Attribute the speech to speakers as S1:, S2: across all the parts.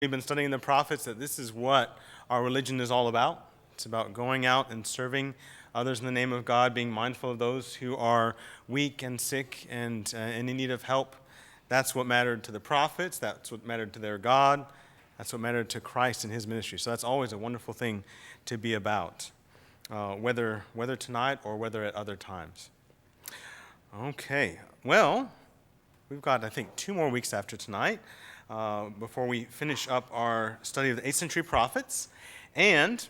S1: We've been studying the prophets, that this is what our religion is all about. It's about going out and serving others in the name of God, being mindful of those who are weak and sick and in need of help. That's what mattered to the prophets. That's what mattered to their God. That's what mattered to Christ and his ministry. So that's always a wonderful thing to be about, whether tonight or whether at other times. Okay, well, we've got, I think, 2 more weeks after tonight before we finish up our study of the 8th century prophets. And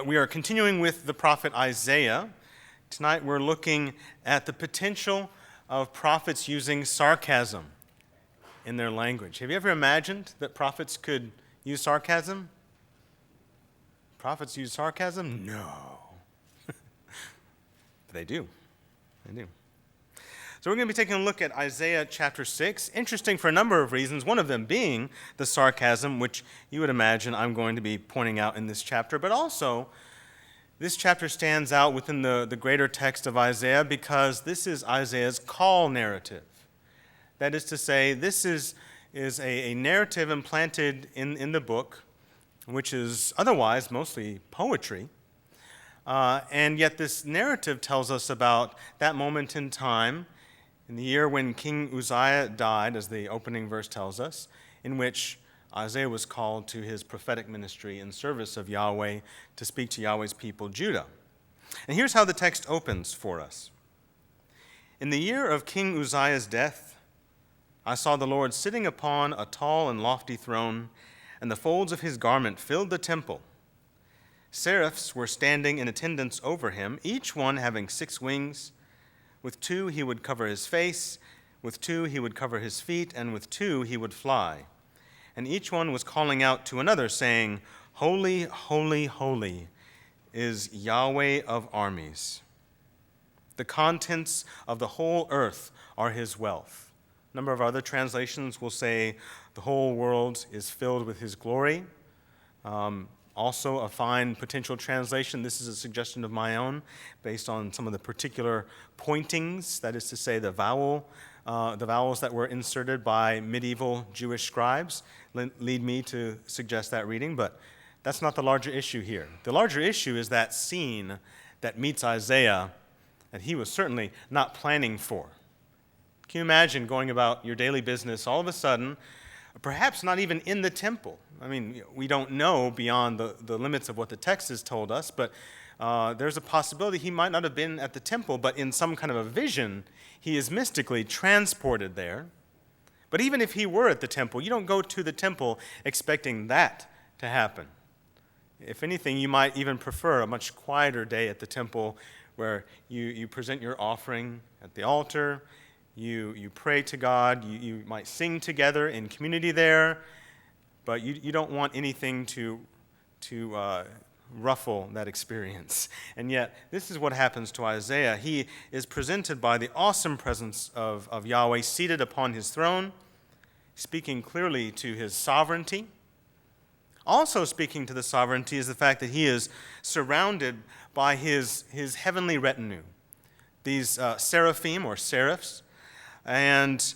S1: we are continuing with the prophet Isaiah. Tonight we're looking at the potential of prophets using sarcasm in their language. Have you ever imagined that prophets could use sarcasm? Prophets use sarcasm? No. But they do. They do. So we're going to be taking a look at Isaiah chapter 6. Interesting for a number of reasons, one of them being the sarcasm, which you would imagine I'm going to be pointing out in this chapter. But also, this chapter stands out within the greater text of Isaiah because this is Isaiah's call narrative. That is to say, this is a narrative implanted in the book, which is otherwise mostly poetry. And yet this narrative tells us about that moment in time, in the year when King Uzziah died, as the opening verse tells us, in which Isaiah was called to his prophetic ministry in service of Yahweh to speak to Yahweh's people, Judah. And here's how the text opens for us. In the year of King Uzziah's death, I saw the Lord sitting upon a tall and lofty throne, and the folds of his garment filled the temple. Seraphs were standing in attendance over him, each one having 6 wings. With 2 he would cover his face, with 2 he would cover his feet, and with 2 he would fly. And each one was calling out to another, saying, Holy, holy, holy is Yahweh of armies. The contents of the whole earth are his wealth. A number of other translations will say, the whole world is filled with his glory. Also, a fine potential translation. This is a suggestion of my own, based on some of the particular pointings, that is to say, the vowels that were inserted by medieval Jewish scribes lead me to suggest that reading, but that's not the larger issue here. The larger issue is that scene that meets Isaiah that he was certainly not planning for. Can you imagine going about your daily business all of a sudden, perhaps not even in the temple? I mean, we don't know beyond the limits of what the text has told us, but there's a possibility he might not have been at the temple, but in some kind of a vision, he is mystically transported there. But even if he were at the temple, you don't go to the temple expecting that to happen. If anything, you might even prefer a much quieter day at the temple where you present your offering at the altar, you pray to God, you might sing together in community there, but you don't want anything to ruffle that experience. And yet, this is what happens to Isaiah. He is presented by the awesome presence of Yahweh seated upon his throne, speaking clearly to his sovereignty. Also speaking to the sovereignty is the fact that he is surrounded by his heavenly retinue, these seraphim or seraphs. And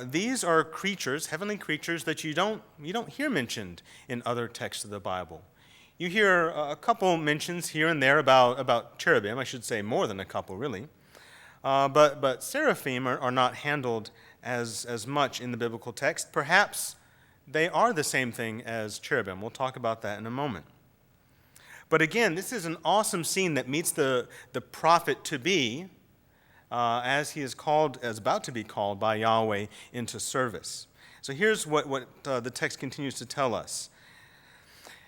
S1: these are creatures, heavenly creatures, that you don't hear mentioned in other texts of the Bible. You hear a couple mentions here and there about cherubim, I should say more than a couple, really. But seraphim are not handled as much in the biblical text. Perhaps they are the same thing as cherubim. We'll talk about that in a moment. But again, this is an awesome scene that meets the prophet to be, as he is about to be called by Yahweh into service. So here's what the text continues to tell us.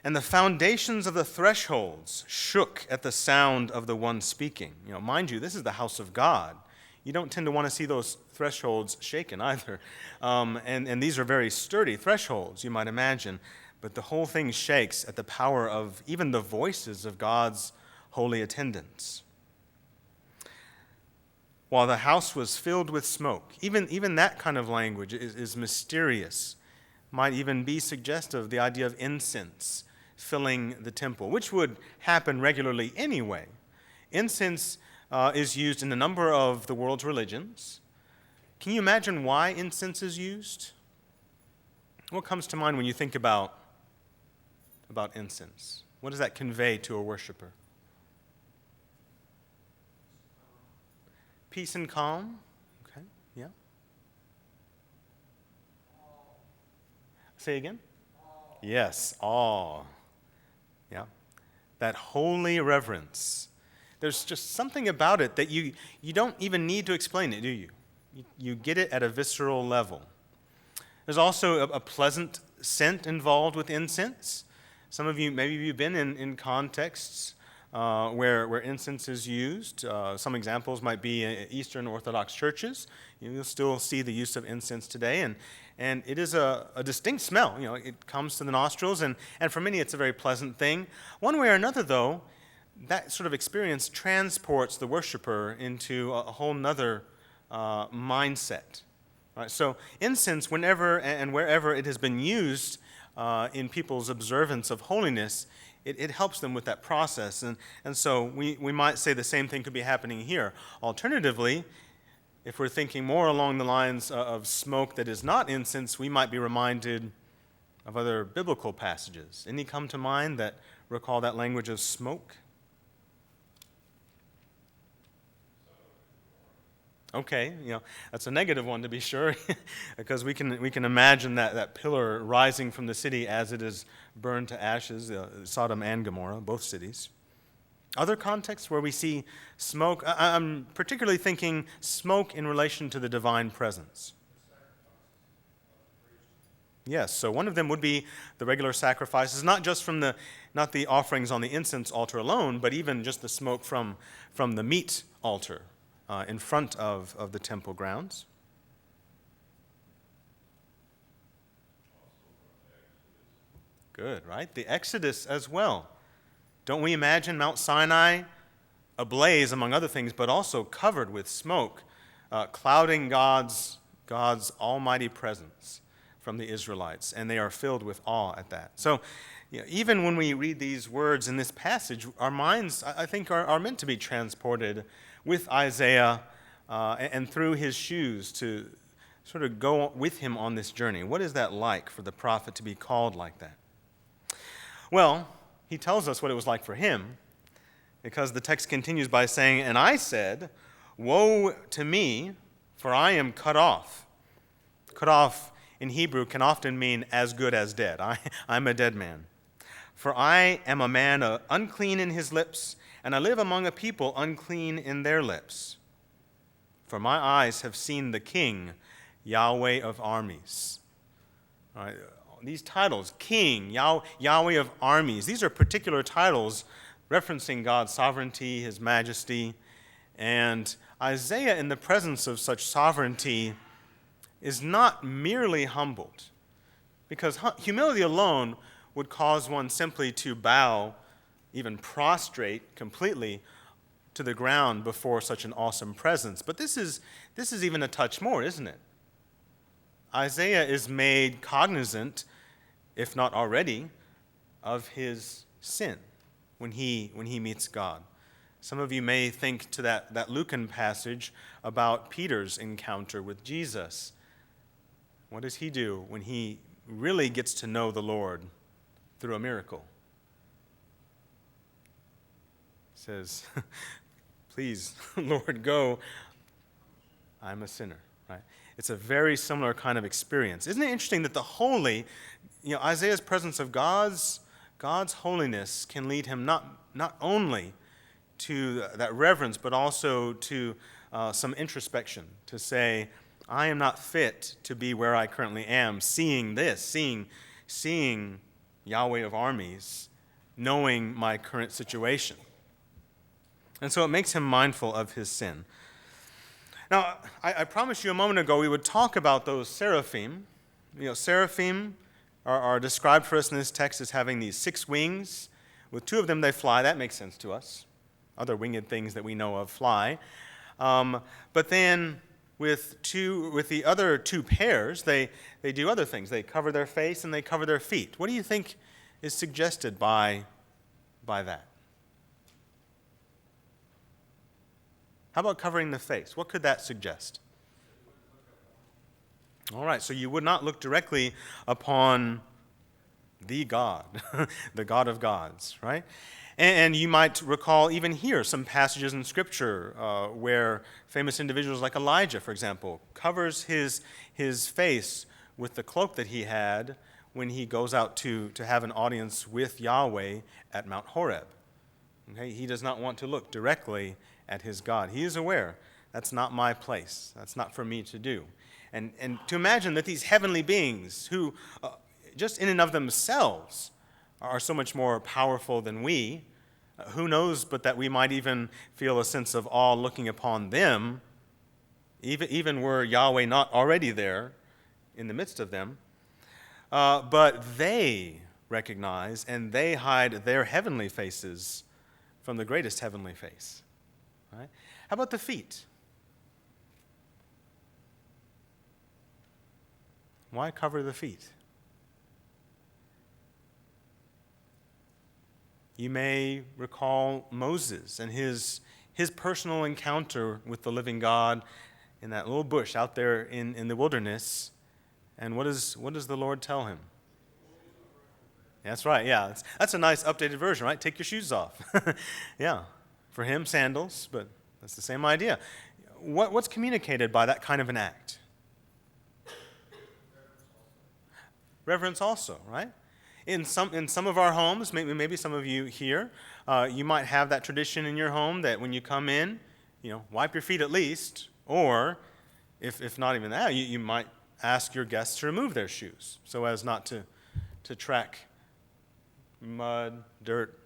S1: And the foundations of the thresholds shook at the sound of the one speaking. Mind you, this is the house of God. You don't tend to want to see those thresholds shaken either. And these are very sturdy thresholds, you might imagine. But the whole thing shakes at the power of even the voices of God's holy attendants. While the house was filled with smoke. Even that kind of language is mysterious. Might even be suggestive of the idea of incense filling the temple, which would happen regularly anyway. Incense is used in a number of the world's religions. Can you imagine why incense is used? What comes to mind when you think about incense? What does that convey to a worshiper? Peace and calm? Okay, yeah. Say again? Yes, awe. Yeah. That holy reverence. There's just something about it that you don't even need to explain it, do you? You get it at a visceral level. There's also a pleasant scent involved with incense. Some of you, maybe you've been in contexts where incense is used. Some examples might be in Eastern Orthodox churches. You'll still see the use of incense today, and it is a distinct smell. It comes to the nostrils, and for many it's a very pleasant thing. One way or another, though, that sort of experience transports the worshiper into a whole nother mindset. Right? So incense, whenever and wherever it has been used in people's observance of holiness, it helps them with that process. And so we might say the same thing could be happening here. Alternatively, if we're thinking more along the lines of smoke that is not incense, we might be reminded of other biblical passages. Any come to mind that recall that language of smoke? Okay, that's a negative one to be sure, because we can imagine that pillar rising from the city as it is burned to ashes, Sodom and Gomorrah, both cities. Other contexts where we see smoke, I'm particularly thinking smoke in relation to the divine presence. Yes, so one of them would be the regular sacrifices, not the offerings on the incense altar alone, but even just the smoke from the meat altar in front of the temple grounds. Good, right? The Exodus as well. Don't we imagine Mount Sinai ablaze, among other things, but also covered with smoke, clouding God's almighty presence from the Israelites, and they are filled with awe at that. So even when we read these words in this passage, our minds, I think, are meant to be transported with Isaiah and through his shoes to sort of go with him on this journey. What is that like for the prophet to be called like that? Well, he tells us what it was like for him, because the text continues by saying, "And I said, woe to me, for I am cut off." Cut off in Hebrew can often mean as good as dead. I'm a dead man. "For I am a man unclean in his lips, and I live among a people unclean in their lips. For my eyes have seen the King, Yahweh of armies." All right, these titles, King, Yahweh of armies, these are particular titles referencing God's sovereignty, his majesty. And Isaiah, in the presence of such sovereignty, is not merely humbled, because humility alone would cause one simply to bow, even prostrate completely to the ground before such an awesome presence. But this is even a touch more, isn't it? Isaiah is made cognizant, if not already, of his sin when he meets God. Some of you may think to that Lucan passage about Peter's encounter with Jesus. What does he do when he really gets to know the Lord through a miracle? He says, "Please, Lord, go. I'm a sinner." Right? It's a very similar kind of experience. Isn't it interesting that the holy, Isaiah's presence of God's holiness can lead him not only to that reverence, but also to some introspection, to say, I am not fit to be where I currently am, seeing Yahweh of armies, knowing my current situation. And so it makes him mindful of his sin. Now, I promised you a moment ago we would talk about those seraphim. Seraphim are described for us in this text as having these 6 wings. With 2 of them they fly. That makes sense to us. Other winged things that we know of fly. But then with the other 2 pairs, they do other things. They cover their face and they cover their feet. What do you think is suggested by that? How about covering the face? What could that suggest? All right, so you would not look directly upon the God, the God of gods, right? And you might recall even here some passages in Scripture where famous individuals like Elijah, for example, covers his face with the cloak that he had when he goes out to have an audience with Yahweh at Mount Horeb. Okay? He does not want to look directly at his God. He is aware, that's not my place. That's not for me to do. And to imagine that these heavenly beings who, just in and of themselves, are so much more powerful than we, who knows but that we might even feel a sense of awe looking upon them, even were Yahweh not already there in the midst of them. But they recognize and they hide their heavenly faces from the greatest heavenly face. Right? How about the feet? Why cover the feet? You may recall Moses and his personal encounter with the living God in that little bush out there in the wilderness. And what does the Lord tell him? That's right, yeah. That's a nice updated version, right? Take your shoes off. Yeah. For him, sandals, but that's the same idea. What's communicated by that kind of an act? Reverence also, right? In some of our homes, maybe some of you here, you might have that tradition in your home that when you come in, wipe your feet at least, or if not even that, you might ask your guests to remove their shoes so as not to track mud, dirt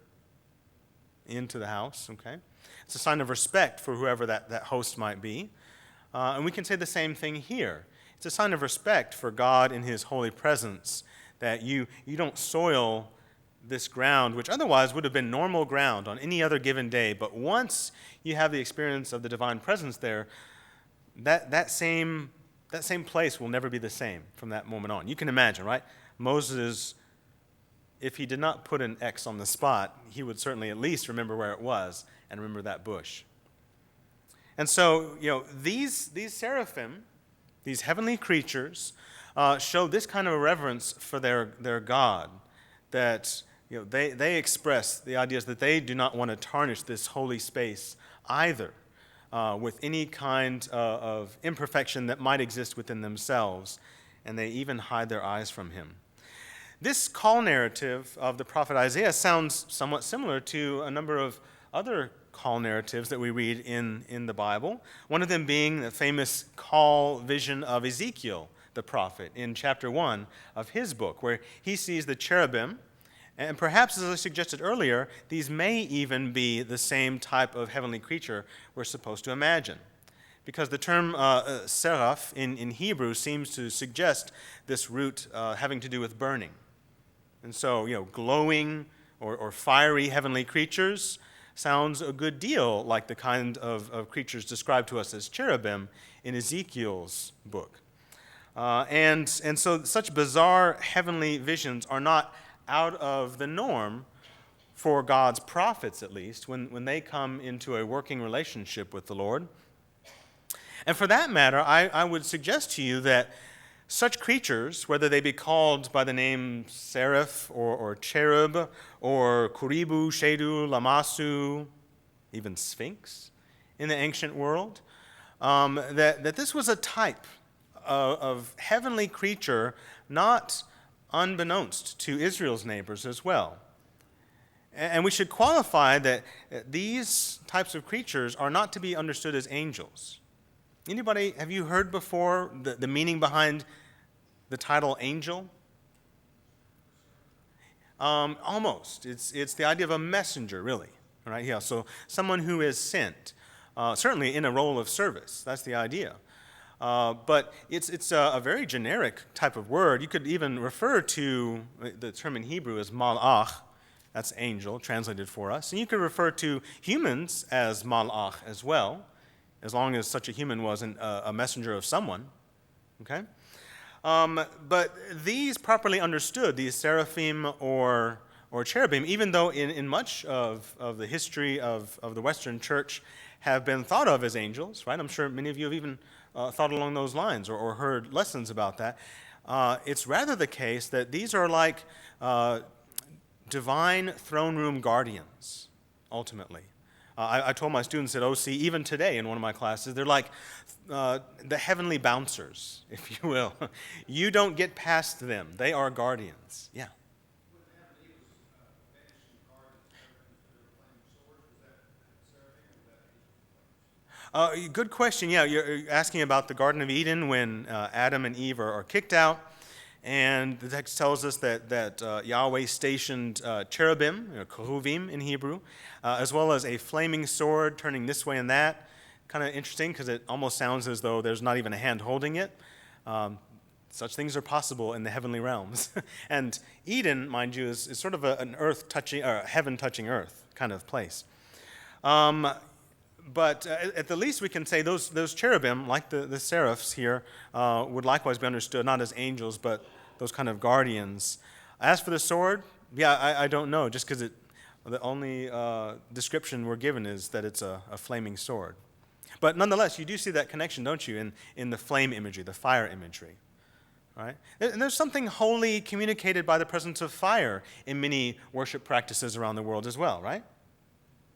S1: into the house, okay? It's a sign of respect for whoever that host might be. And we can say the same thing here. It's a sign of respect for God in his holy presence that you don't soil this ground, which otherwise would have been normal ground on any other given day. But once you have the experience of the divine presence there, that same place will never be the same from that moment on. You can imagine, right? Moses, if he did not put an X on the spot, he would certainly at least remember where it was and remember that bush. And so, these seraphim, these heavenly creatures, show this kind of a reverence for their God, that they express the ideas that they do not want to tarnish this holy space either with any kind of imperfection that might exist within themselves, and they even hide their eyes from him. This call narrative of the prophet Isaiah sounds somewhat similar to a number of other call narratives that we read in the Bible, one of them being the famous call vision of Ezekiel, the prophet, in chapter 1 of his book, where he sees the cherubim, and perhaps, as I suggested earlier, these may even be the same type of heavenly creature we're supposed to imagine, because the term seraph in Hebrew seems to suggest this root having to do with burning. And so, glowing or fiery heavenly creatures sounds a good deal like the kind of creatures described to us as cherubim in Ezekiel's book. And so such bizarre heavenly visions are not out of the norm for God's prophets, at least, when they come into a working relationship with the Lord. And for that matter, I would suggest to you that such creatures, whether they be called by the name seraph or cherub or kuribu, shedu, lamasu, even sphinx in the ancient world, that this was a type of heavenly creature not unbeknownst to Israel's neighbors as well. And we should qualify that these types of creatures are not to be understood as angels. Anybody, have you heard before the meaning behind the title angel? Almost. It's the idea of a messenger, really. Right? Yeah. So someone who is sent, certainly in a role of service. That's the idea. But it's a very generic type of word. You could even refer to the term in Hebrew as malach. That's angel, translated for us. And you could refer to humans as malach as well, as long as such a human wasn't a messenger of someone. Okay? But these properly understood, these seraphim or cherubim, even though in much of the history of the Western church have been thought of as angels, right? I'm sure many of you have even thought along those lines or heard lessons about that. It's rather the case that these are like divine throne room guardians, ultimately. I told my students at OC, even today in one of my classes, they're like the heavenly bouncers, if you will. You don't get past them. They are guardians. Yeah. Good question. Yeah, you're asking about the Garden of Eden when Adam and Eve are kicked out. And the text tells us that Yahweh stationed cherubim, kehuvim in Hebrew, as well as a flaming sword turning this way and that. Kind of interesting because it almost sounds as though there's not even a hand holding it. Such things are possible in the heavenly realms. And Eden, mind you, is sort of an earth-touching, or heaven-touching earth kind of place. But at the least we can say those cherubim, like the seraphs here, would likewise be understood not as angels, but those kind of guardians. As for the sword, I don't know, just because the only description we're given is that it's a flaming sword. But nonetheless, you do see that connection, don't you, in the flame imagery, the fire imagery. Right? And there's something holy communicated by the presence of fire in many worship practices around the world as well, right?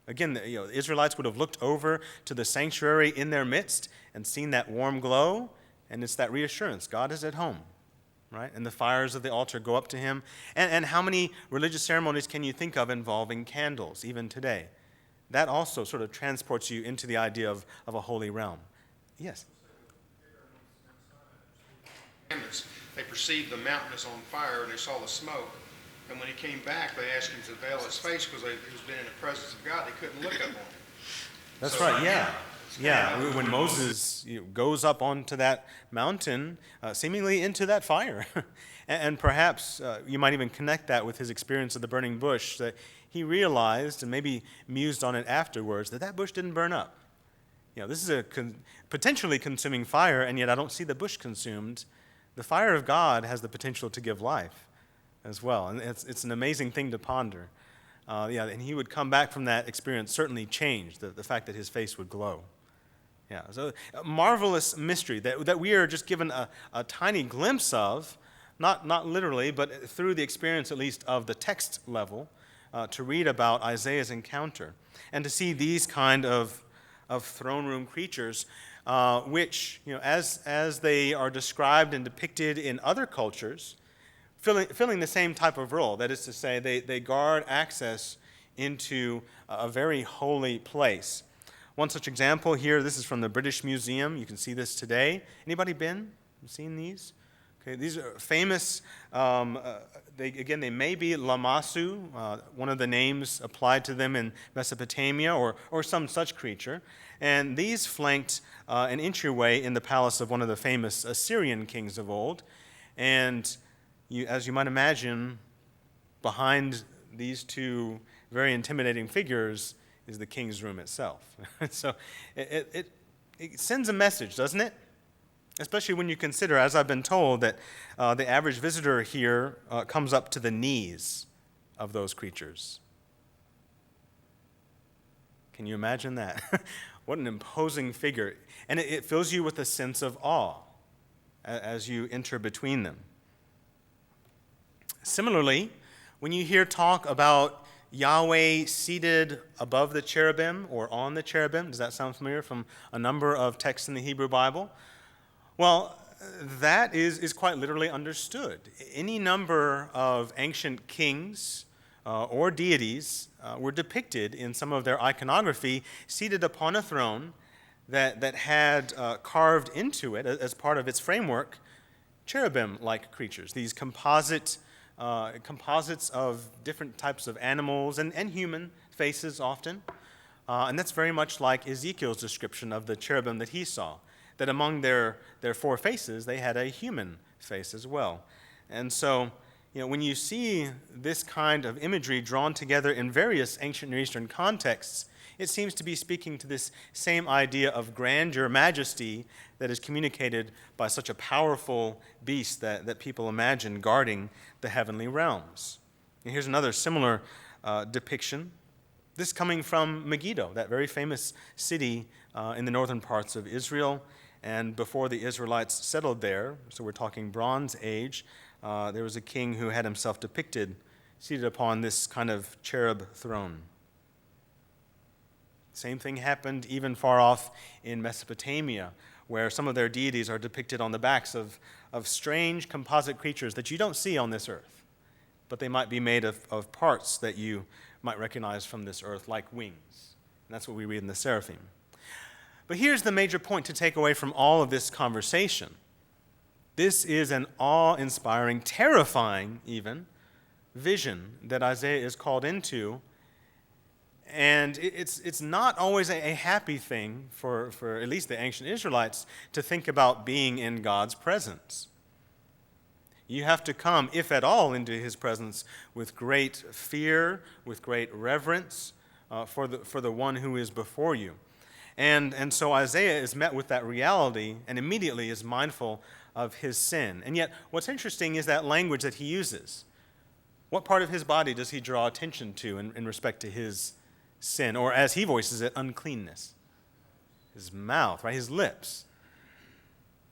S1: Again, the Israelites would have looked over to the sanctuary in their midst and seen that warm glow, and it's that reassurance. God is at home, right? And the fires of the altar go up to him. And how many religious ceremonies can you think of involving candles, even today? That also sort of transports you into the idea of a holy realm. Yes?
S2: They perceived the mountain as on fire, and they saw the smoke. And when he came back, they asked him to veil his face because he was been in the presence of God. They couldn't look up on him.
S1: That's right, yeah. Yeah, when Moses goes up onto that mountain, seemingly into that fire. And perhaps you might even connect that with his experience of the burning bush, that he realized and maybe mused on it afterwards that bush didn't burn up. This is a potentially consuming fire, and yet I don't see the bush consumed. The fire of God has the potential to give life as well, and it's an amazing thing to ponder. And he would come back from that experience certainly changed, the fact that his face would glow. Yeah, so a marvelous mystery that we are just given a tiny glimpse of, not literally, but through the experience at least of the text level, to read about Isaiah's encounter and to see these kind of throne room creatures, which, as they are described and depicted in other cultures, filling the same type of role. That is to say, they guard access into a very holy place. One such example here, this is from the British Museum. You can see this today. Anybody been? Seen these? Okay, these are famous, they may be Lamassu, one of the names applied to them in Mesopotamia, or some such creature. And these flanked an entryway in the palace of one of the famous Assyrian kings of old. And as you might imagine, behind these two very intimidating figures is the king's room itself. So it sends a message, doesn't it? Especially when you consider, as I've been told, that the average visitor here comes up to the knees of those creatures. Can you imagine that? What an imposing figure. And it fills you with a sense of awe as you enter between them. Similarly, when you hear talk about Yahweh seated above the cherubim or on the cherubim, does that sound familiar from a number of texts in the Hebrew Bible? Well, that is quite literally understood. Any number of ancient kings or deities were depicted in some of their iconography seated upon a throne that had carved into it, as part of its framework, cherubim-like creatures, these composites of different types of animals and human faces often. And that's very much like Ezekiel's description of the cherubim that he saw, that among their four faces, they had a human face as well. And so, when you see this kind of imagery drawn together in various ancient Near Eastern contexts, it seems to be speaking to this same idea of grandeur, majesty, that is communicated by such a powerful beast that people imagine guarding the heavenly realms. And here's another similar depiction. This coming from Megiddo, that very famous city in the northern parts of Israel. And before the Israelites settled there, so we're talking Bronze Age, there was a king who had himself depicted seated upon this kind of cherub throne. Same thing happened even far off in Mesopotamia, where some of their deities are depicted on the backs of strange composite creatures that you don't see on this earth, but they might be made of parts that you might recognize from this earth, like wings. And that's what we read in the Seraphim. But here's the major point to take away from all of this conversation. This is an awe-inspiring, terrifying even, vision that Isaiah is called into. And it's not always a happy thing for at least the ancient Israelites to think about being in God's presence. You have to come, if at all, into his presence with great fear, with great reverence for the one who is before you. And so Isaiah is met with that reality and immediately is mindful of his sin. And yet, what's interesting is that language that he uses. What part of his body does he draw attention to in respect to his sin? Or as he voices it, uncleanness. His mouth, right? His lips.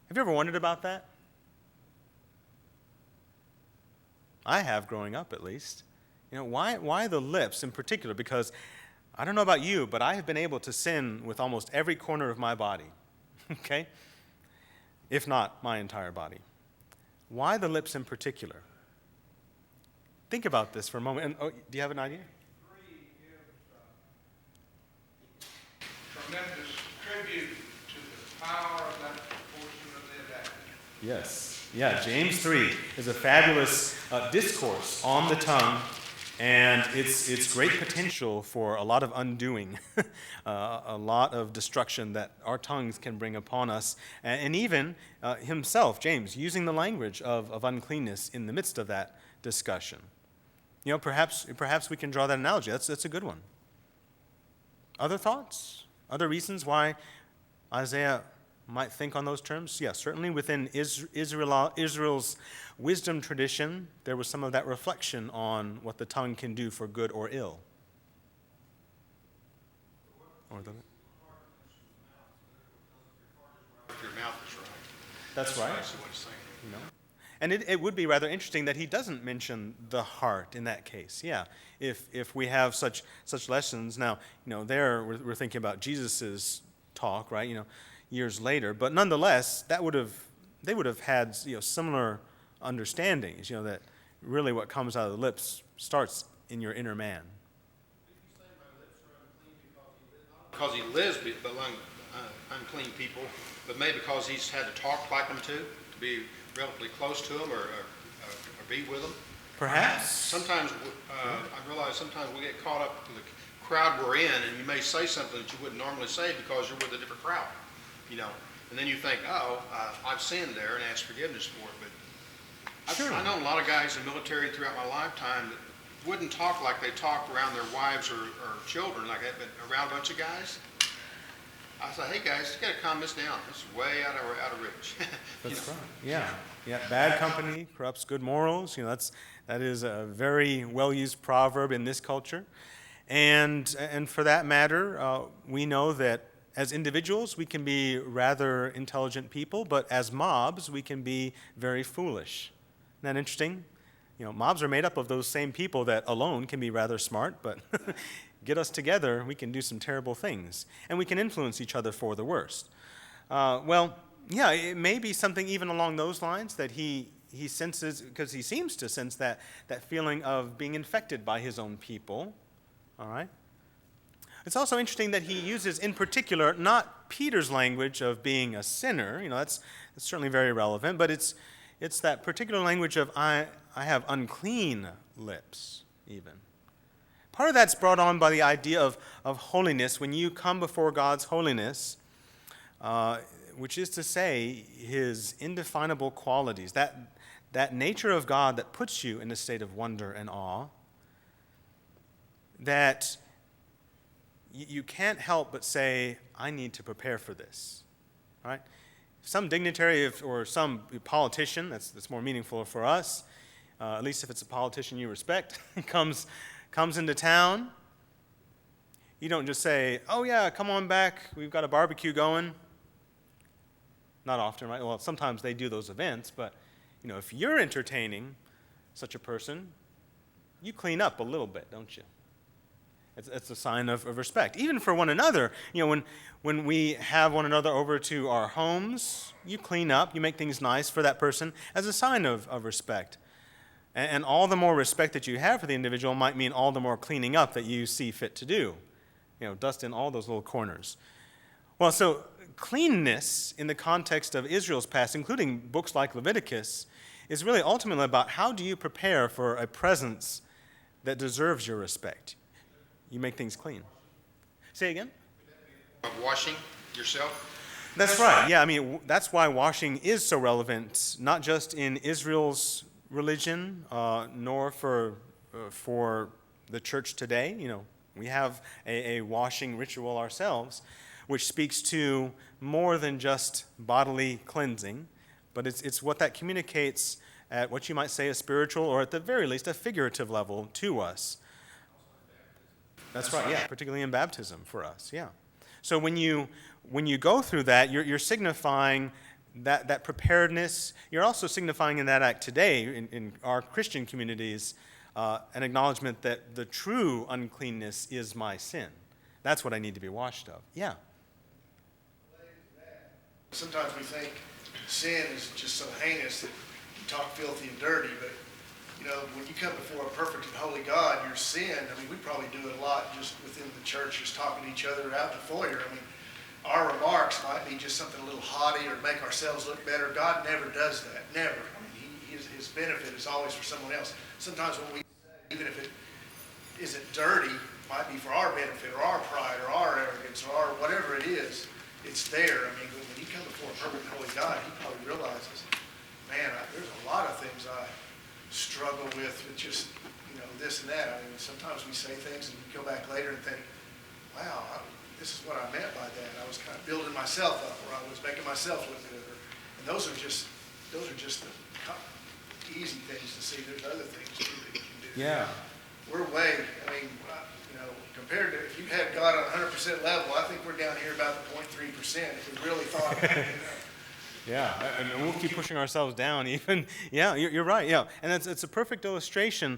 S1: Have you ever wondered about that? I have, growing up at least. Why the lips in particular? Because I don't know about you, but I have been able to sin with almost every corner of my body, okay? If not my entire body. Why the lips in particular? Think about this for a moment. And, do you have an idea?
S3: Tremendous tribute to the power of that portion of the anatomy.
S1: Yes. Yeah, James 3 is a fabulous discourse on the tongue, and it's great potential for a lot of undoing, a lot of destruction that our tongues can bring upon us, and even himself, James, using the language of uncleanness in the midst of that discussion. Perhaps we can draw that analogy. That's a good one. Other thoughts? Other reasons why Isaiah might think on those terms? Yeah, certainly within Israel's wisdom tradition, there was some of that reflection on what the tongue can do for good or ill.
S2: If your mouth is right.
S1: That's right.
S2: That's what he's saying.
S1: And it would be rather interesting that he doesn't mention the heart in that case. Yeah, if we have such lessons now, there we're thinking about Jesus's talk, right? Years later, but nonetheless, they would have had similar understandings. That really what comes out of the lips starts in your inner man.
S2: Because he lives among unclean people, but maybe because he's had to talk like them to be relatively close to them or be with them.
S1: Perhaps.
S2: Sometimes, I realize sometimes we get caught up in the crowd we're in, and you may say something that you wouldn't normally say because you're with a different crowd, And then you think, I've sinned there and ask forgiveness for it. But I know a lot of guys in the military throughout my lifetime that wouldn't talk like they talk around their wives or children like that, but around a bunch of guys. I say, hey guys, you got to calm this down. This is way out of reach.
S1: That's right. Yeah. Bad company corrupts good morals. That is a very well used proverb in this culture, and for that matter, we know that as individuals we can be rather intelligent people, but as mobs we can be very foolish. Isn't that interesting? Mobs are made up of those same people that alone can be rather smart, but get us together, we can do some terrible things, and we can influence each other for the worst. It may be something even along those lines that he senses, because he seems to sense that feeling of being infected by his own people. All right? It's also interesting that he uses, in particular, not Peter's language of being a sinner. That's certainly very relevant, but it's that particular language of I have unclean lips, even. Part of that's brought on by the idea of holiness. When you come before God's holiness, which is to say his indefinable qualities, that nature of God that puts you in a state of wonder and awe, that you can't help but say, I need to prepare for this. Right? Some dignitary or some politician, that's more meaningful for us, at least if it's a politician you respect, comes into town, you don't just say, oh yeah, come on back, we've got a barbecue going. not often, right? Well, sometimes they do those events, but if you're entertaining such a person, you clean up a little bit, don't you? It's a sign of respect, even for one another. When we have one another over to our homes, you clean up, you make things nice for that person as a sign of respect. And all the more respect that you have for the individual might mean all the more cleaning up that you see fit to do. Dust in all those little corners. Well, so cleanness in the context of Israel's past, including books like Leviticus, is really ultimately about how do you prepare for a presence that deserves your respect. You make things clean. Say again?
S2: Washing yourself?
S1: That's right. Yeah, that's why washing is so relevant, not just in Israel's religion, nor for the church today. We have a washing ritual ourselves, which speaks to more than just bodily cleansing, but it's what that communicates at what you might say a spiritual, or at the very least a figurative level to us. That's right, yeah, particularly in baptism for us, yeah. So when you go through that, you're signifying that preparedness. You're also signifying in that act today, in our Christian communities, an acknowledgement that the true uncleanness is my sin. That's what I need to be washed of. Yeah.
S4: Sometimes we think sin is just so heinous that you talk filthy and dirty, but when you come before a perfect and holy God, your sin, we probably do it a lot just within the church, just talking to each other out in the foyer. Our remarks might be just something a little haughty or make ourselves look better. God never does that, never. His benefit is always for someone else. Sometimes when we, even if it isn't dirty, might be for our benefit or our pride or our arrogance or our whatever it is, it's there. When you come before a perfect and holy God, he probably realizes, man, there's a lot of things I struggle with just, this and that. Sometimes we say things and we go back later and think, wow, this is what I meant by that. I was kind of building myself up, or I was making myself look good. And those are just the easy things to see. There's other things too that you can do.
S1: Yeah.
S4: We're way, compared to, if you had God on 100% level, I think we're down here about the 0.3% if we really thought about it.
S1: Yeah, and we'll keep pushing ourselves down even. Yeah, you're right, yeah. And it's a perfect illustration.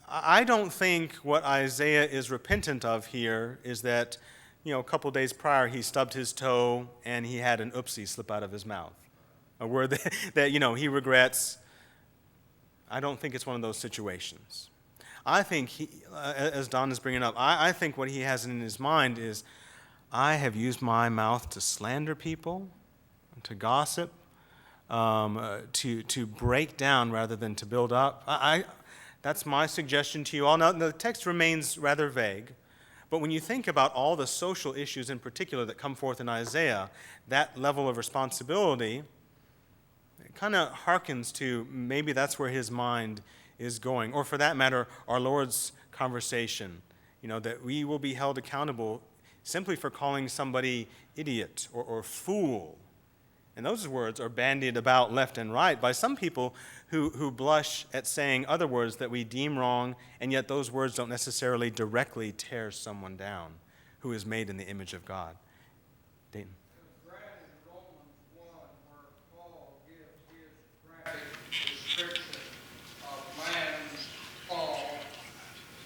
S1: I don't think what Isaiah is repentant of here is that, a couple days prior he stubbed his toe and he had an oopsie slip out of his mouth. A word that he regrets. I don't think it's one of those situations. I think, as Don is bringing up, I think what he has in his mind is, I have used my mouth to slander people, to gossip, to break down rather than to build up. That's my suggestion to you all. Now, the text remains rather vague, but when you think about all the social issues in particular that come forth in Isaiah, that level of responsibility, it kind of harkens to maybe that's where his mind is going. Or for that matter, our Lord's conversation, that we will be held accountable simply for calling somebody idiot or fool. And those words are bandied about left and right by some people who blush at saying other words that we deem wrong, and yet those words don't necessarily directly tear someone down who is made in the image of God. Dayton.
S3: Description of man's fall.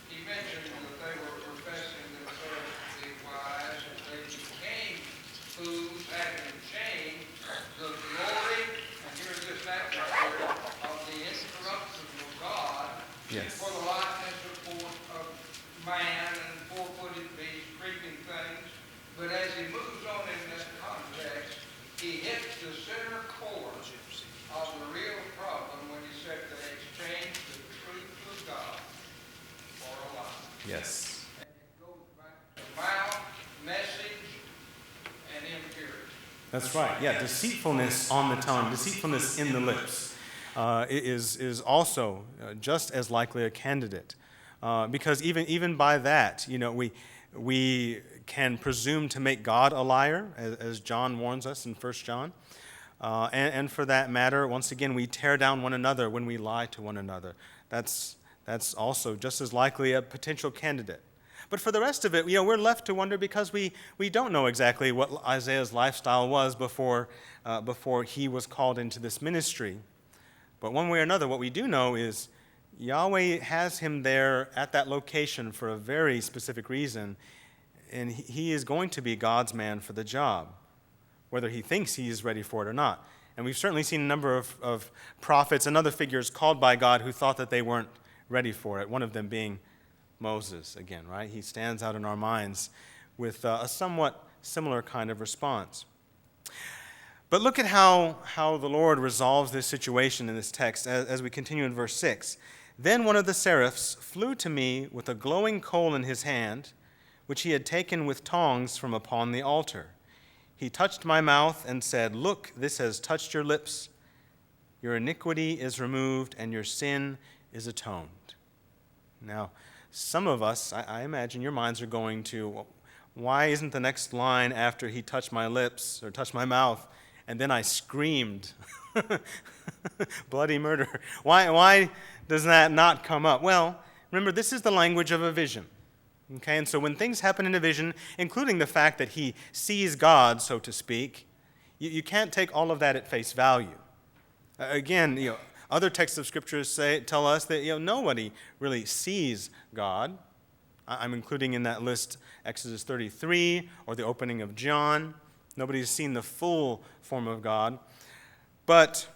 S3: He mentioned that they were professing themselves to be wise, and they became fools, having changed the glory, and here's this next word, of the incorruptible God,
S1: Yes.
S3: for the likeness of man and four-footed beasts, creeping things. But as he moves on in this context, he hits the center core of the real problem when he said they exchanged the truth of God for a lie.
S1: Yes.
S3: And it goes back to mouth, message, and impurity.
S1: That's right. Yeah, deceitfulness on the tongue, deceitfulness in the lips is also just as likely a candidate. Because even by that, we can presume to make God a liar, as John warns us in 1 John. And for that matter, once again, we tear down one another when we lie to one another. That's also just as likely a potential candidate. But for the rest of it, we're left to wonder because we don't know exactly what Isaiah's lifestyle was before he was called into this ministry. But one way or another, what we do know is Yahweh has him there at that location for a very specific reason, and he is going to be God's man for the job, whether he thinks he is ready for it or not. And we've certainly seen a number of prophets and other figures called by God who thought that they weren't ready for it, one of them being Moses again, right? He stands out in our minds with a somewhat similar kind of response. But look at how the Lord resolves this situation in this text as we continue in verse 6. Then one of the seraphs flew to me with a glowing coal in his hand, which he had taken with tongs from upon the altar. He touched my mouth and said, "Look, this has touched your lips. Your iniquity is removed and your sin is atoned." Now, some of us, I imagine your minds are going to, well, why isn't the next line after he touched my lips or touched my mouth, and then I screamed, bloody murder? Why does that not come up? Well, remember, this is the language of a vision. Okay, and so when things happen in a vision, including the fact that he sees God, so to speak, you can't take all of that at face value. Again, other texts of Scripture tell us that nobody really sees God. I'm including in that list Exodus 33 or the opening of John. Nobody's seen the full form of God. But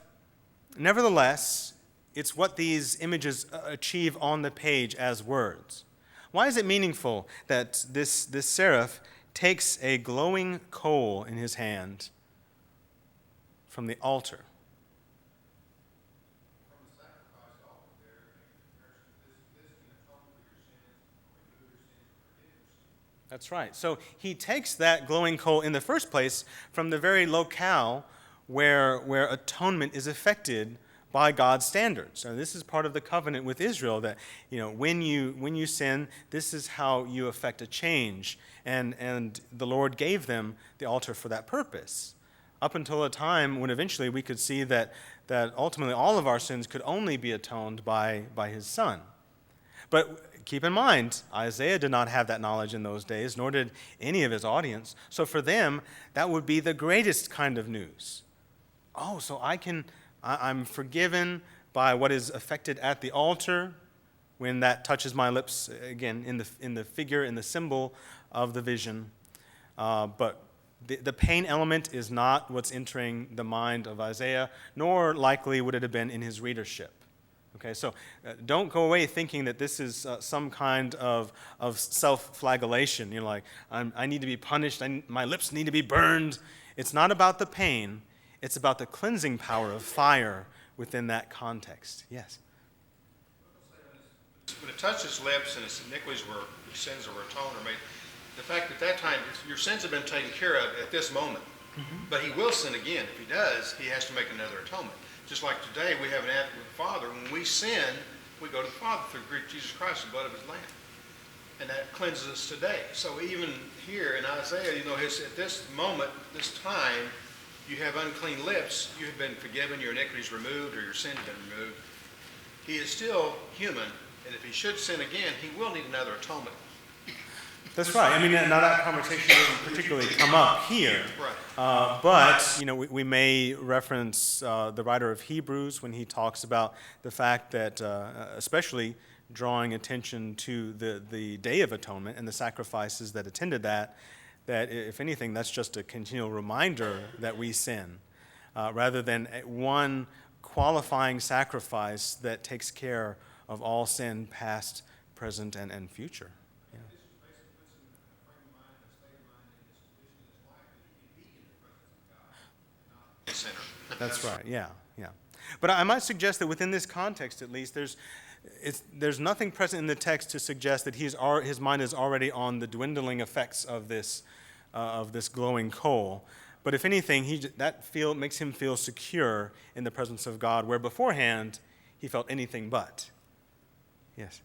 S1: nevertheless, it's what these images achieve on the page as words. Why is it meaningful that this seraph takes a glowing coal in his hand from the altar? That's right. So he takes that glowing coal in the first place from the very locale where atonement is effected by God's standards. So this is part of the covenant with Israel that when you sin, this is how you effect a change. And the Lord gave them the altar for that purpose. Up until a time when eventually we could see that ultimately all of our sins could only be atoned by his Son. But keep in mind, Isaiah did not have that knowledge in those days, nor did any of his audience. So for them, that would be the greatest kind of news. Oh, so I'm forgiven by what is effected at the altar when that touches my lips, again, in the figure, in the symbol of the vision. But the pain element is not what's entering the mind of Isaiah, nor likely would it have been in his readership. Okay, so don't go away thinking that this is some kind of self-flagellation. Like, I need to be punished, my lips need to be burned. It's not about the pain. It's about the cleansing power of fire within that context. Yes?
S2: When it touched his lips and his iniquities his sins were atoned or made, the fact that that time, your sins have been taken care of at this moment. Mm-hmm. But he will sin again. If he does, he has to make another atonement. Just like today, we have an advocate with the Father. When we sin, we go to the Father through Jesus Christ, the blood of his Lamb. And that cleanses us today. So even here in Isaiah, at this moment, this time, you have unclean lips, you have been forgiven, your iniquities removed, or your sin has been removed. He is still human, and if he should sin again, he will need another atonement.
S1: That's right. I mean, now that conversation doesn't particularly come up here.
S2: Right.
S1: But we may reference the writer of Hebrews when he talks about the fact that, especially drawing attention to the Day of Atonement and the sacrifices that attended that if anything, that's just a continual reminder that we sin, rather than one qualifying sacrifice that takes care of all sin, past, present, and future. Yeah. That's right, yeah. But I might suggest that within this context, at least, there's nothing present in the text to suggest that his mind is already on the dwindling effects of this glowing coal. But if anything, that makes him feel secure in the presence of God, where beforehand he felt anything but. Yes.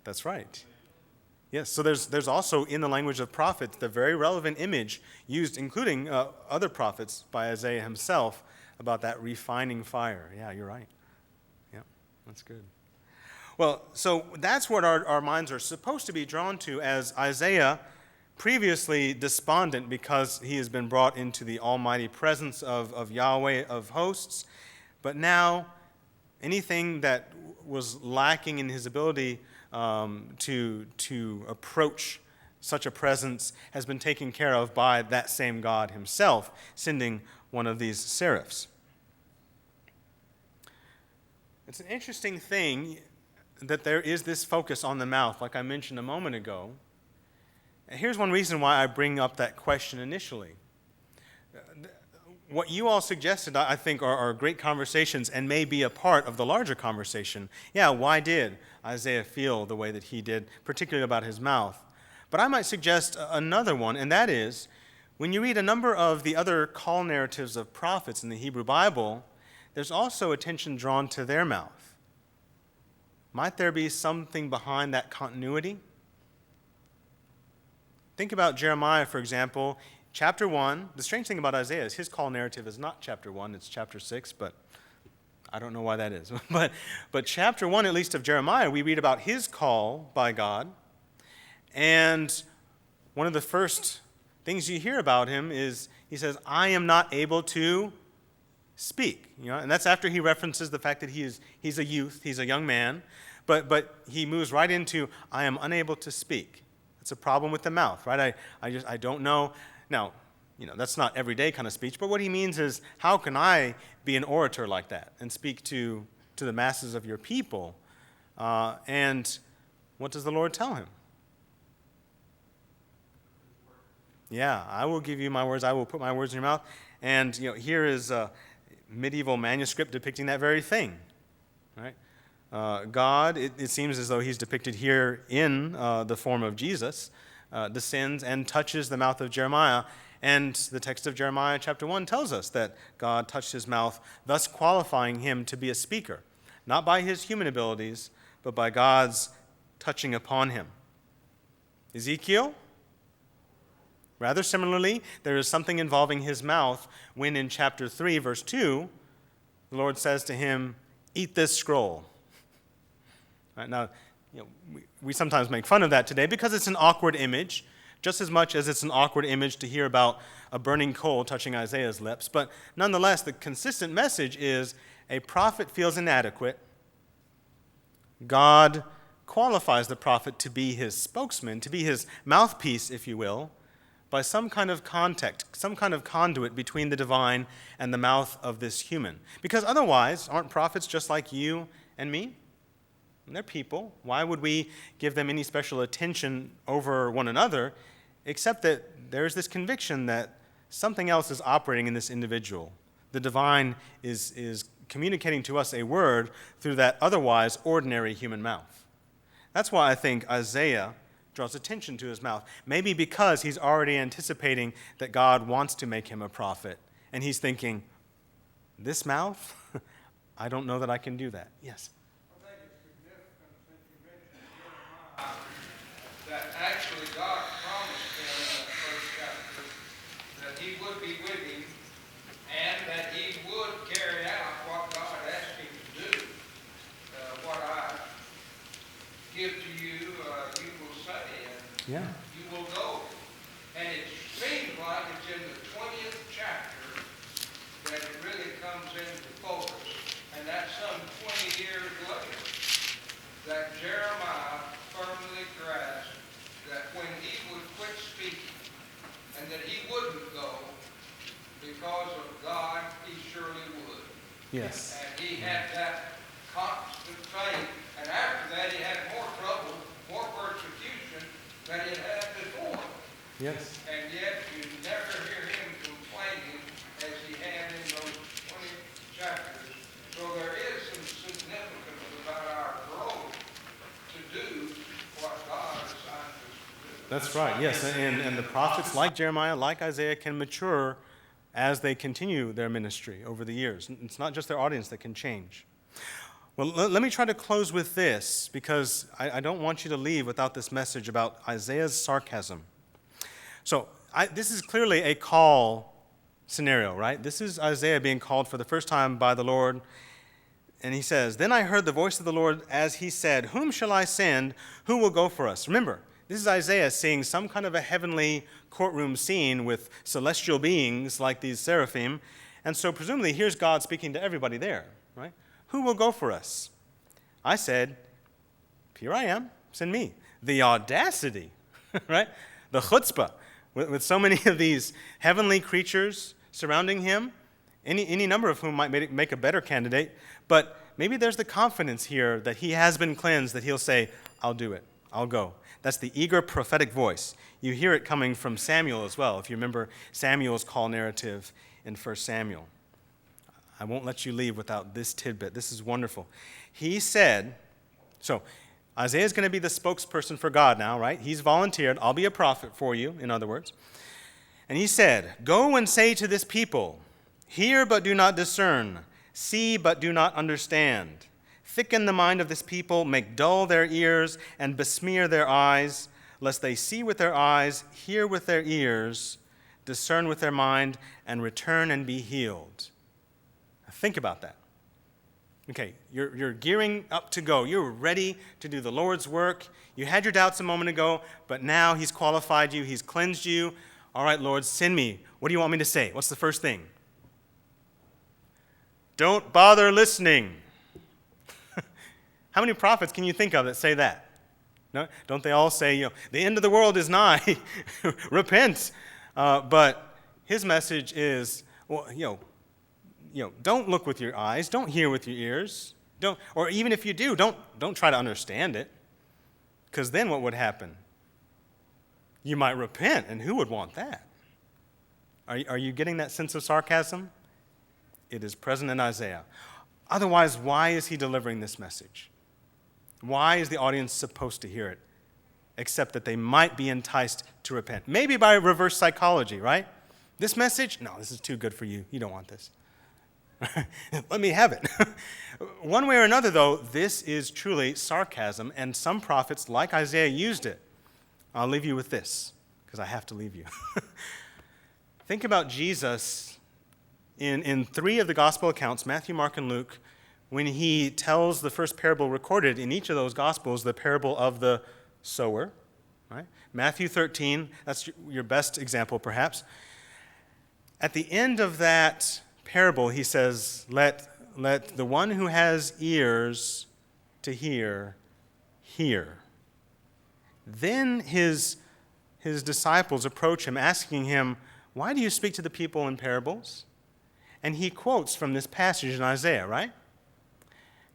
S1: That's right. Yes, so there's also in the language of prophets the very relevant image used, including other prophets by Isaiah himself, about that refining fire. Yeah, you're right. Yeah, that's good. Well, so that's what our minds are supposed to be drawn to, as Isaiah, previously despondent because he has been brought into the almighty presence of Yahweh of hosts, but now anything that was lacking in his ability to approach such a presence has been taken care of by that same God himself, sending one of these seraphs. It's an interesting thing that there is this focus on the mouth, like I mentioned a moment ago. And here's one reason why I bring up that question initially. What you all suggested, I think, are great conversations and may be a part of the larger conversation. Yeah, why did Isaiah feel the way that he did, particularly about his mouth? But I might suggest another one, and that is, when you read a number of the other call narratives of prophets in the Hebrew Bible, there's also attention drawn to their mouth. Might there be something behind that continuity? Think about Jeremiah, for example. Chapter 1, the strange thing about Isaiah is his call narrative is not chapter 1, it's chapter 6, but I don't know why that is. but chapter 1, at least of Jeremiah, we read about his call by God. And one of the first things you hear about him is he says, I am not able to speak. And that's after he references the fact that he's a youth, he's a young man. But he moves right into, I am unable to speak. That's a problem with the mouth, right? I don't know. Now, that's not everyday kind of speech, but what he means is, how can I be an orator like that and speak to the masses of your people? And what does the Lord tell him? Yeah, I will give you my words. I will put my words in your mouth. And here is a medieval manuscript depicting that very thing, right? God, it seems as though he's depicted here in the form of Jesus, descends and touches the mouth of Jeremiah. And the text of Jeremiah chapter 1 tells us that God touched his mouth, thus qualifying him to be a speaker, not by his human abilities, but by God's touching upon him. Ezekiel, rather similarly, there is something involving his mouth when in chapter 3, verse 2, the Lord says to him, eat this scroll. Right, now, we sometimes make fun of that today because it's an awkward image, just as much as it's an awkward image to hear about a burning coal touching Isaiah's lips. But nonetheless, the consistent message is a prophet feels inadequate. God qualifies the prophet to be his spokesman, to be his mouthpiece, if you will, by some kind of contact, some kind of conduit between the divine and the mouth of this human. Because otherwise, aren't prophets just like you and me? They're people. Why would we give them any special attention over one another, except that there's this conviction that something else is operating in this individual. The divine is communicating to us a word through that otherwise ordinary human mouth. That's why I think Isaiah draws attention to his mouth, maybe because he's already anticipating that God wants to make him a prophet, and he's thinking, this mouth? I don't know that I can do that. Yes?
S3: That actually God promised him in that first chapter that he would be with him and that he would carry out what God asked him to do. What I give to you, you will say, and you will go. And it seems like it's in the 20th chapter that it really comes into focus, and that's some 20 years later, that Jeremiah firmly grasped that when he would quit speaking and that he wouldn't go because of God, he surely would.
S1: Yes.
S3: And he had that constant faith. And after that, he had more trouble, more persecution than he had before.
S1: Yes.
S3: And yet you never hear him complaining as he had in those 20 chapters. So there is some significance about our growth to do what God assigned us to do.
S1: That's right, yes. And the prophets like Jeremiah, like Isaiah, can mature as they continue their ministry over the years. It's not just their audience that can change. Well, let me try to close with this, because I don't want you to leave without this message about Isaiah's sarcasm. So this is clearly a call scenario, right? This is Isaiah being called for the first time by the Lord. And he says, "Then I heard the voice of the Lord as he said, 'Whom shall I send? Who will go for us?'" Remember, this is Isaiah seeing some kind of a heavenly courtroom scene with celestial beings like these seraphim. And so presumably here's God speaking to everybody there, right? "Who will go for us?" I said, "Here I am, send me." The audacity, right? The chutzpah, with so many of these heavenly creatures surrounding him, any number of whom might make a better candidate. But maybe there's the confidence here that he has been cleansed, that he'll say, "I'll do it, I'll go." That's the eager prophetic voice. You hear it coming from Samuel as well, if you remember Samuel's call narrative in 1 Samuel. I won't let you leave without this tidbit. This is wonderful. He said, so Isaiah's going to be the spokesperson for God now, right? He's volunteered. "I'll be a prophet for you," in other words. And he said, "Go and say to this people, 'Hear but do not discern, see but do not understand. Thicken the mind of this people, make dull their ears, and besmear their eyes, lest they see with their eyes, hear with their ears, discern with their mind, and return and be healed.'" Now think about that. Okay, you're gearing up to go. You're ready to do the Lord's work. You had your doubts a moment ago, but now he's qualified you. He's cleansed you. "All right, Lord, send me. What do you want me to say?" What's the first thing? Don't bother listening. How many prophets can you think of that say that? No, don't they all say, "The end of the world is nigh. Repent." But his message is, well, don't look with your eyes, don't hear with your ears, or even if you do, don't try to understand it, because then what would happen? You might repent, and who would want that? Are you getting that sense of sarcasm? It is present in Isaiah. Otherwise, why is he delivering this message? Why is the audience supposed to hear it? Except that they might be enticed to repent. Maybe by reverse psychology, right? This message? No, this is too good for you. You don't want this. Let me have it. One way or another, though, this is truly sarcasm, and some prophets, like Isaiah, used it. I'll leave you with this, because I have to leave you. Think about Jesus in 3 of the gospel accounts, Matthew, Mark, and Luke, when he tells the first parable recorded in each of those gospels, the parable of the sower. Right? Matthew 13, that's your best example, perhaps. At the end of that parable, he says, let the one who has ears to hear, hear. Then his disciples approach him, asking him, "Why do you speak to the people in parables?" And he quotes from this passage in Isaiah, right?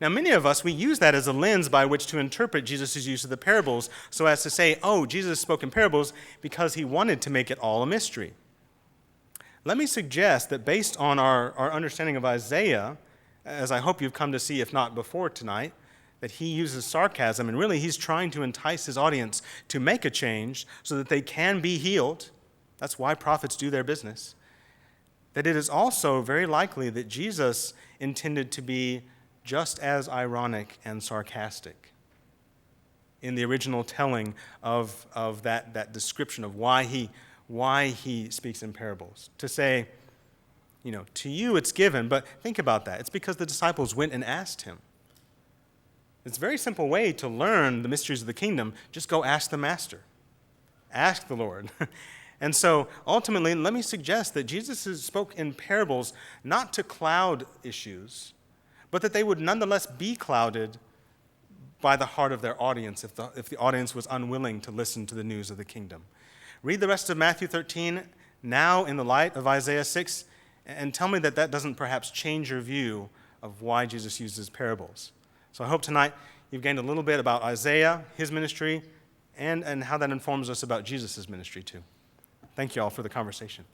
S1: Now, many of us, we use that as a lens by which to interpret Jesus' use of the parables, so as to say, oh, Jesus spoke in parables because he wanted to make it all a mystery. Let me suggest that based on our understanding of Isaiah, as I hope you've come to see, if not before tonight, that he uses sarcasm, and really he's trying to entice his audience to make a change so that they can be healed. That's why prophets do their business. That it is also very likely that Jesus intended to be just as ironic and sarcastic in the original telling of that description of why he speaks in parables. To say, to you it's given, but think about that. It's because the disciples went and asked him. It's a very simple way to learn the mysteries of the kingdom. Just go ask the master. Ask the Lord. And so ultimately, let me suggest that Jesus spoke in parables not to cloud issues, but that they would nonetheless be clouded by the heart of their audience if the audience was unwilling to listen to the news of the kingdom. Read the rest of Matthew 13 now in the light of Isaiah 6, and tell me that doesn't perhaps change your view of why Jesus uses parables. So I hope tonight you've gained a little bit about Isaiah, his ministry, and how that informs us about Jesus' ministry too. Thank you all for the conversation.